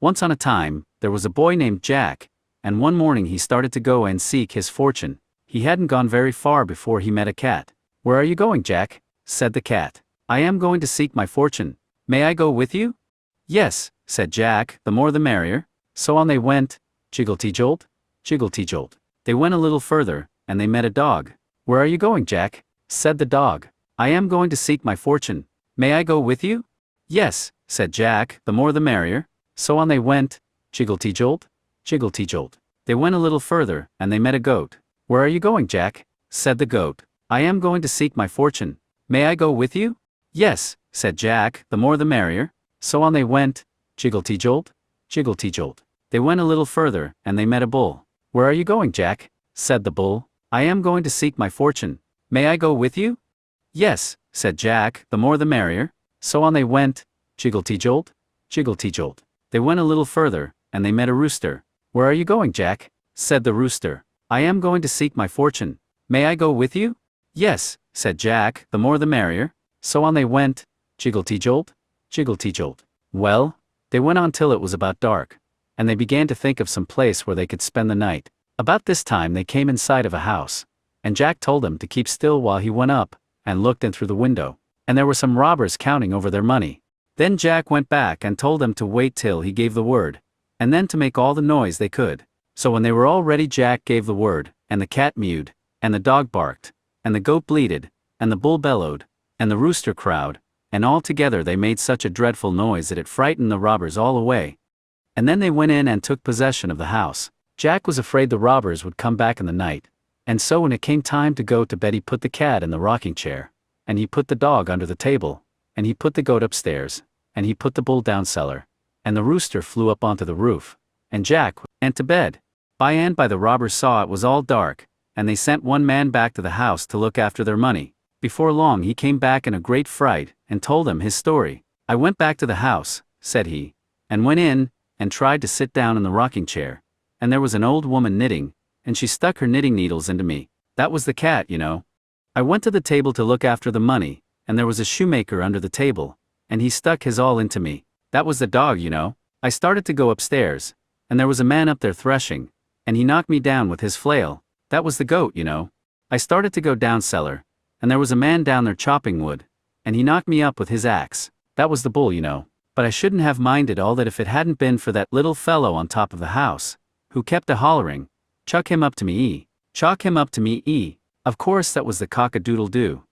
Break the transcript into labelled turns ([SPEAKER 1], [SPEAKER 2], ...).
[SPEAKER 1] Once on a time, there was a boy named Jack, and one morning he started to go and seek his fortune. He hadn't gone very far before he met a cat. "Where are you going, Jack?" said the cat. "I am going to seek my fortune. May I go with you?" "Yes," said Jack, "the more the merrier." So on they went, jiggle-tee-jolt, jiggle-tee-jolt. They went a little further, and they met a dog. "Where are you going, Jack?" said the dog. "I am going to seek my fortune. May I go with you?" "Yes," said Jack, "the more the merrier." So on they went, jiggle-tee-jolt, jiggle-tee-jolt. They went a little further, and they met a goat. "Where are you going, Jack?" said the goat. "I am going to seek my fortune. May I go with you?" "Yes," said Jack, "the more the merrier." So on they went, jiggle-tee-jolt, jiggle-tee-jolt. They went a little further, and they met a bull. "Where are you going, Jack?" said the bull. "I am going to seek my fortune. May I go with you?" "Yes," said Jack, "the more the merrier." So on they went, jiggle-tee-jolt, jiggle-tee-jolt. They went a little further, and they met a rooster. "Where are you going, Jack?" said the rooster. "I am going to seek my fortune. May I go with you?" "Yes," said Jack, "the more the merrier." So on they went, jiggle-tee-jolt, jiggle-tee-jolt. Well, they went on till it was about dark, and they began to think of some place where they could spend the night. About this time they came in sight of a house, and Jack told them to keep still while he went up, and looked in through the window, and there were some robbers counting over their money. Then Jack went back and told them to wait till he gave the word, and then to make all the noise they could. So when they were all ready, Jack gave the word, and the cat mewed, and the dog barked, and the goat bleated, and the bull bellowed, and the rooster crowed, and all together they made such a dreadful noise that it frightened the robbers all away. And then they went in and took possession of the house. Jack was afraid the robbers would come back in the night, and so when it came time to go to bed he put the cat in the rocking chair, and he put the dog under the table, and he put the goat upstairs, and he put the bull down cellar, and the rooster flew up onto the roof, and Jack went to bed. By and by the robbers saw it was all dark, and they sent one man back to the house to look after their money. Before long he came back in a great fright, and told them his story. "I went back to the house," said he, "and went in, and tried to sit down in the rocking chair, and there was an old woman knitting, and she stuck her knitting needles into me. That was the cat, you know. I went to the table to look after the money, and there was a shoemaker under the table, and he stuck his all into me. That was the dog, you know. I started to go upstairs, and there was a man up there threshing, and he knocked me down with his flail. That was the goat, you know. I started to go down cellar, and there was a man down there chopping wood, and he knocked me up with his axe. That was the bull, you know. But I shouldn't have minded all that if it hadn't been for that little fellow on top of the house, who kept a-hollering, 'Chuck him up to me, chalk him up to me, Of course that was the cock-a-doodle-doo.